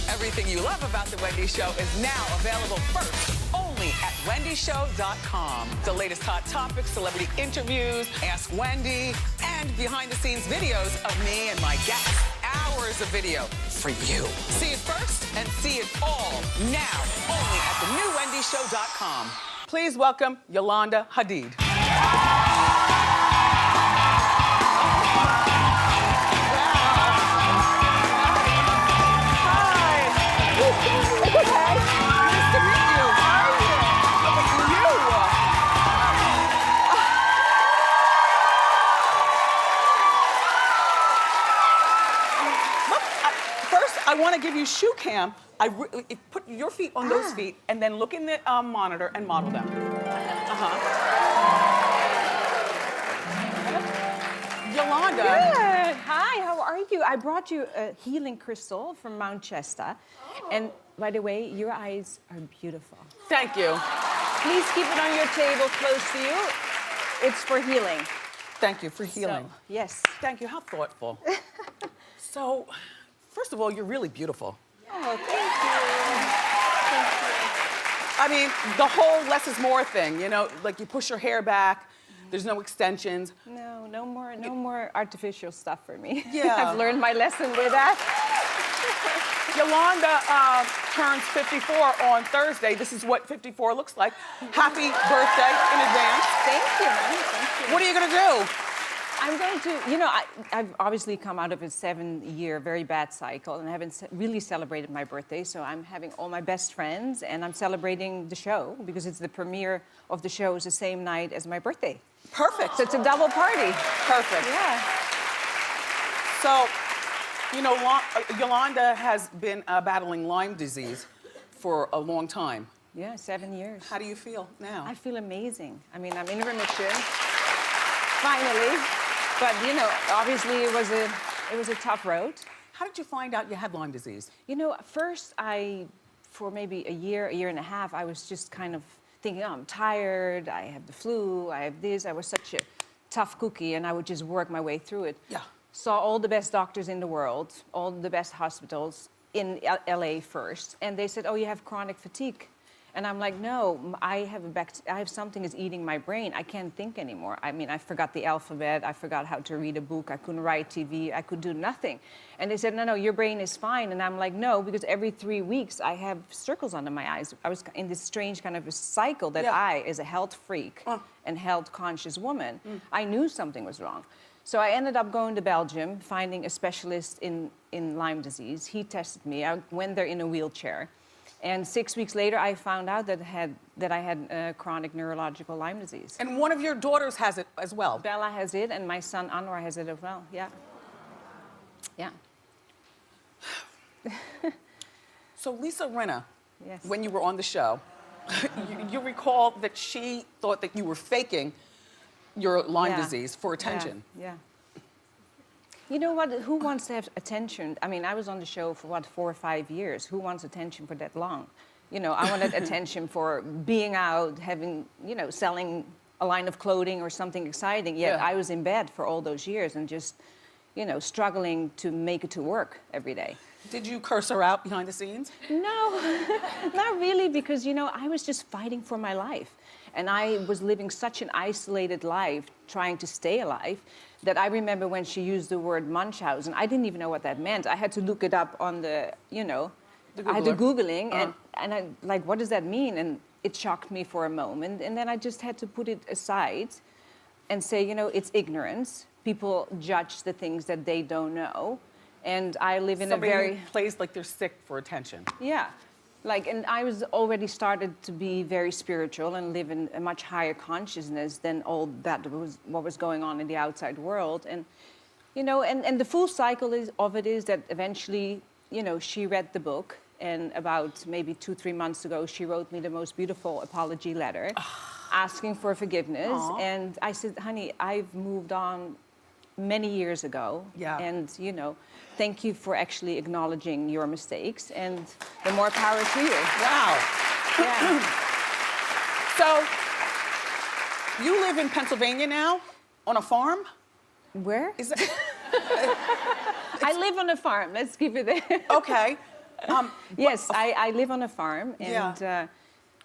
Everything you love about The Wendy Show is now available first only at wendyshow.com. The latest hot topics, celebrity interviews, Ask Wendy, and behind-the-scenes videos of me and my guests. Hours of video for you. See it first and see it all now only at thenewwendyshow.com. Please welcome Yolanda Hadid. I want to give you shoe cam. Put your feet on those feet and then look in the monitor and model them. Yolanda. Good. Hi, how are you? I brought you a healing crystal from Mount Shasta. And by the way, your eyes are beautiful. Thank you. Please keep it on your table close to you. It's for healing. Thank you for healing. So, yes. Thank you. How thoughtful. So, first of all, you're really beautiful. Oh, thank you. Thank you. I mean, the whole less is more thing, you know, like you push your hair back, there's no extensions. No more artificial stuff for me. Yeah. I've learned my lesson with that. Yolanda turns 54 on Thursday. This is what 54 looks like. Happy birthday in advance. Thank you, honey. Thank you. What are you gonna do? I'm going to, you know, I've obviously come out of a 7-year very bad cycle and I haven't really celebrated my birthday, so I'm having all my best friends and I'm celebrating the show because it's the premiere of the show is the same night as my birthday. Perfect. So it's a double party. Perfect. Yeah. So, you know, Yolanda has been battling Lyme disease for a long time. Yeah, 7 years. How do you feel now? I feel amazing. I mean, I'm in remission, finally. But, you know, obviously it was a tough road. How did you find out you had Lyme disease? You know, first for maybe a year and a half, I was just kind of thinking, oh, I'm tired, I have the flu, I have this. I was such a tough cookie and I would just work my way through it. Yeah. Saw all the best doctors in the world, all the best hospitals in LA first. And they said, oh, you have chronic fatigue. And I'm like, no, I have something is eating my brain. I can't think anymore. I mean, I forgot the alphabet. I forgot how to read a book. I couldn't write TV. I could do nothing. And they said, no, your brain is fine. And I'm like, no, because every 3 weeks I have circles under my eyes. I was in this strange kind of a cycle that I, as a health freak and health conscious woman, I knew something was wrong. So I ended up going to Belgium, finding a specialist in Lyme disease. He tested me. I went there in a wheelchair. And 6 weeks later, I found out that I had chronic neurological Lyme disease. And one of your daughters has it as well. Bella has it, and my son Anwar has it as well. Yeah. Yeah. So Lisa Rinna, Yes. when you were on the show, you recall that she thought that you were faking your Lyme disease for attention. Yeah. You know what? Who wants to have attention? I mean, I was on the show for, 4 or 5 years. Who wants attention for that long? You know, I wanted attention for being out, having, you know, selling a line of clothing or something exciting. Yet I was in bed for all those years and just, you know, struggling to make it to work every day. Did you curse her out behind the scenes? No, not really, because, you know, I was just fighting for my life. And I was living such an isolated life, trying to stay alive, that I remember when she used the word Munchausen, I didn't even know what that meant. I had to look it up on the, you know, I had to Googling, and I, like, what does that mean? And it shocked me for a moment. And then I just had to put it aside and say, you know, it's ignorance. People judge the things that they don't know. And I live in Somebody a very... who plays like they're sick for attention. Yeah. Like, and I was already started to be very spiritual and live in a much higher consciousness than all that was what was going on in the outside world. And, you know, and the full cycle of it is that eventually, you know, she read the book, and about maybe 2-3 months ago, she wrote me the most beautiful apology letter, asking for forgiveness. And I said, honey, I've moved on many years ago. Yeah. And, you know, thank you for actually acknowledging your mistakes, and the more power to you. Wow. Yeah. So, you live in Pennsylvania now, on a farm? Where? Is that... I live on a farm. Let's keep it there. Okay. Yes, I live on a farm, Yeah. and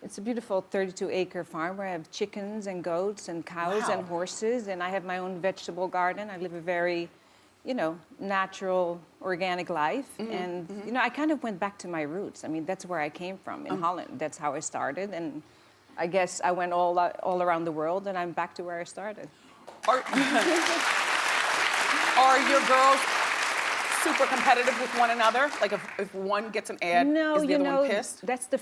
it's a beautiful 32-acre farm where I have chickens and goats and cows Wow. and horses, and I have my own vegetable garden. I live a very, natural, organic life. And, I kind of went back to my roots. I mean, that's where I came from, in Holland. That's how I started, and I guess I went all around the world, and I'm back to where I started. Are your girls super competitive with one another? Like if one gets an ad, No, is the other one pissed? that's the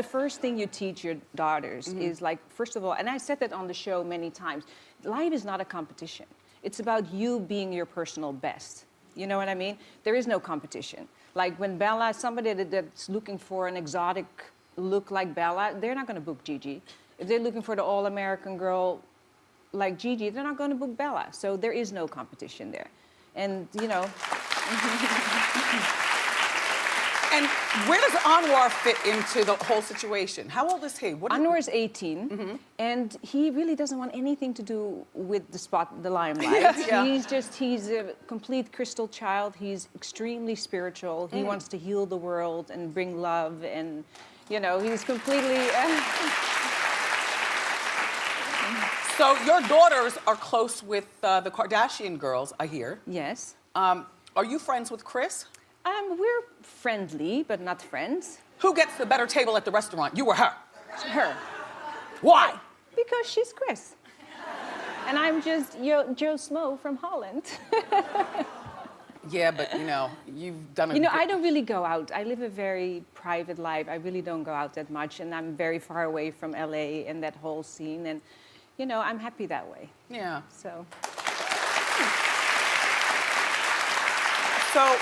first thing you teach your daughters is like, first of all, and I said that on the show many times, life is not a competition. It's about you being your personal best. You know what I mean? There is no competition. Like when Bella, somebody that's looking for an exotic look like Bella, they're not going to book Gigi. If they're looking for the all-American girl like Gigi, they're not going to book Bella. So there is no competition there. And, And where does Anwar fit into the whole situation? How old is he? Anwar is 18, and he really doesn't want anything to do with the limelight. Yeah. He's a complete crystal child. He's extremely spiritual. He wants to heal the world and bring love, and, he's completely... So your daughters are close with the Kardashian girls, I hear. Yes. Are you friends with Chris? We're friendly, but not friends. Who gets the better table at the restaurant, you or her? Her. Why? Because she's Chris. And I'm just Joe Smo from Holland. Yeah, but you've done a I don't really go out. I live a very private life. I really don't go out that much, and I'm very far away from LA and that whole scene. And, I'm happy that way. Yeah. So. So,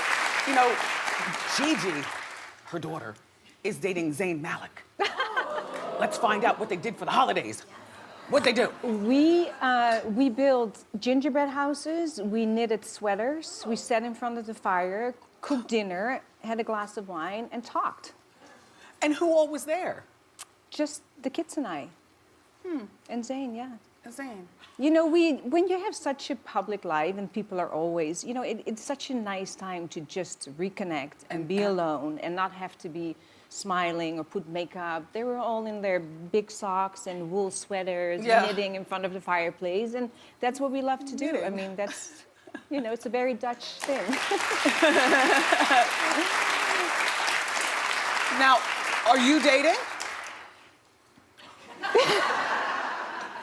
Gigi, her daughter, is dating Zayn Malik. Let's find out what they did for the holidays. What'd they do? We built gingerbread houses. We knitted sweaters. We sat in front of the fire, cooked dinner, had a glass of wine, and talked. And who all was there? Just the kids and I. And Zayn, yeah. Zayn. When you have such a public life and people are always, it's such a nice time to just reconnect and be alone and not have to be smiling or put makeup. They were all in their big socks and wool sweaters, knitting in front of the fireplace, and that's what we love to do. Knitting. I mean, that's, it's a very Dutch thing. Now, are you dating?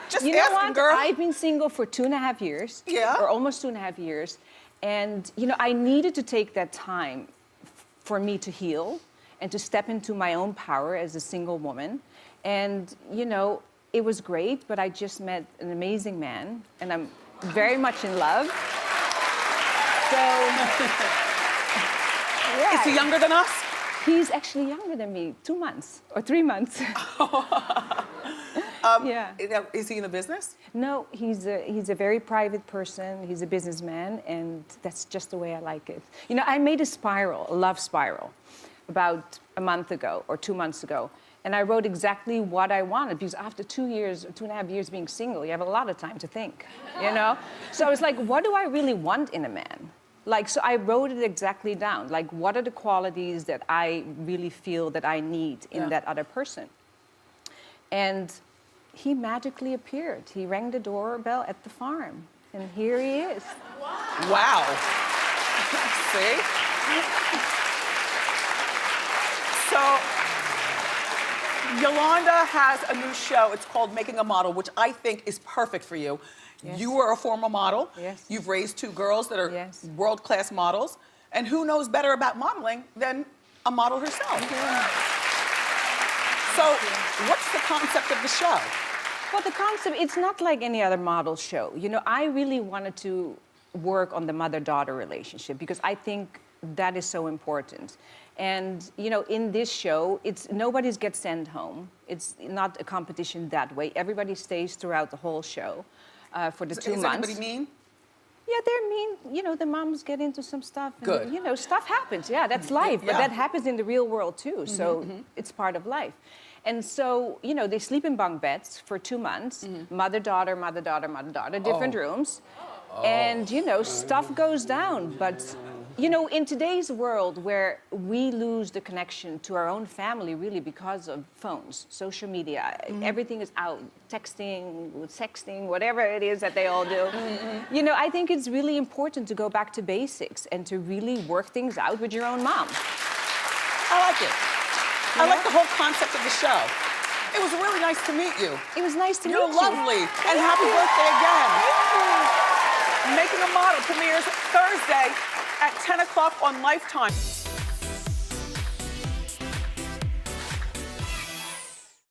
Just You know asking, what? girl. I've been single for 2.5 years. Yeah? Or almost 2.5 years. And, I needed to take that time for me to heal and to step into my own power as a single woman. And, it was great, but I just met an amazing man, and I'm very much in love. So, yeah. Is he younger than us? He's actually younger than me, 2 months or 3 months. Yeah. Is he in the business? No, he's a very private person. He's a businessman, and that's just the way I like it. I made a love spiral, about a month ago or 2 months ago, and I wrote exactly what I wanted, because after 2.5 years being single, you have a lot of time to think, So I was like, what do I really want in a man? So I wrote it exactly down. Like, what are the qualities that I really feel that I need in that other person? And he magically appeared. He rang the doorbell at the farm, and here he is. Wow. See? So, Yolanda has a new show. It's called Making a Model, which I think is perfect for you. Yes. You were a former model. Yes. You've raised 2 girls that are Yes. world-class models. And who knows better about modeling than a model herself? So, what's the concept of the show? Well, the concept, it's not like any other model show. I really wanted to work on the mother-daughter relationship because I think that is so important. And, in this show, nobody gets sent home. It's not a competition that way. Everybody stays throughout the whole show for the 2 months. Is anybody mean? Yeah, they're mean. The moms get into some stuff. And, Good. Stuff happens. Yeah, that's life. But that happens in the real world, too. So it's part of life. And so, they sleep in bunk beds for 2 months. Mother, daughter, different rooms. And, stuff goes down. But You know, in today's world where we lose the connection to our own family really because of phones, social media, everything is out, texting, sexting, whatever it is that they all do. You know, I think it's really important to go back to basics and to really work things out with your own mom. I like it. I like the whole concept of the show. It was really nice to meet you. It was nice to meet you. You're lovely. And happy birthday again. Making a Model premieres Thursday at 10 o'clock on Lifetime.